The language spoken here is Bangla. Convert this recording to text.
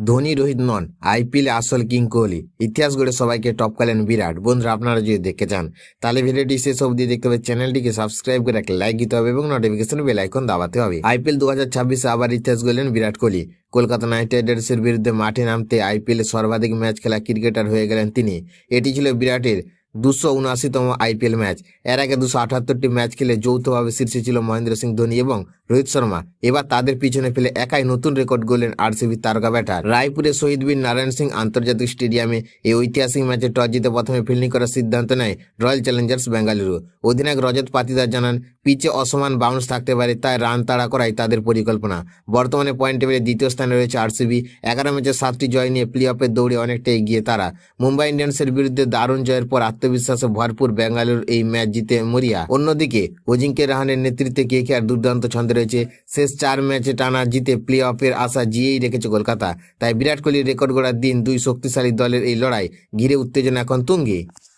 ধোনি রোহিত নন, আইপিএলে আসল কিং কোহলি। ইতিহাস গড়ে সবাইকে টপকালেন বিরাট। বন্ধুরা, আপনারা যদি দেখতে চান তাহলে ভিডিওটি শেষ অবধি দেখতে হবে। চ্যানেলটিকে সাবস্ক্রাইব করে একটা লাইক দিতে হবে এবং নোটিফিকেশন বেল আইকন দাবাতে হবে। আইপিএল 2026-এ আবার ইতিহাস গড়লেন বিরাট কোহলি। কলকাতা নাইট রাইডার্সের বিরুদ্ধে মাঠে নামতে আইপিএলে সর্বাধিক ম্যাচ খেলা ক্রিকেটার হয়ে গেলেন তিনি। এটি ছিল বিরাটের 279তম আইপিএল ম্যাচ। এর আগে 278টি ম্যাচ খেলে যৌথভাবে শীর্ষে ছিল মহেন্দ্র সিং ধোনি এবং রোহিত শর্মা। এবার তাদের পিছনে ফেলে একাই নতুন রেকর্ড গড়লেন আরসিবি তারকা ব্যাটার। রায়পুরে শহীদ বীর নারায়ণ সিং আন্তর্জাতিক স্টেডিয়ামে এই ঐতিহাসিক ম্যাচে টস জিতে প্রথমে ফিল্ডিং করার সিদ্ধান্ত নেয় রয়্যাল চ্যালেঞ্জার্স বেঙ্গালুরু। অধিনায়ক রজত পাতিদার জানান, পিচে অসমান বাউন্স থাকতে পারে, তাই রান তাড়া করাই তাদের পরিকল্পনা। বর্তমানে পয়েন্ট টেবিলে দ্বিতীয় স্থানে রয়েছে আরসিবি। 11 ম্যাচে 7টি জয় নিয়ে প্লে অফের দৌড়ে অনেকটা এগিয়ে তারা। মুম্বাই ইন্ডিয়ান্সের বিরুদ্ধে দারুণ জয়ের পর আত্মবিশ্বাসে ভরপুর বেঙ্গালুরু এই ম্যাচ জিতে মরিয়া। অন্যদিকে অজিঙ্ক্য রাহানের নেতৃত্বে কেকেআর দুর্দান্ত ছন্দে রয়েছে। শেষ 4 ম্যাচে টানা জিতে প্লে অফের আশা জিয়েই রেখেছে কলকাতা। তাই বিরাট কোহলির রেকর্ড গড়ার দিন দুই শক্তিশালী দলের এই লড়াই ঘিরে উত্তেজনা এখন তুঙ্গে।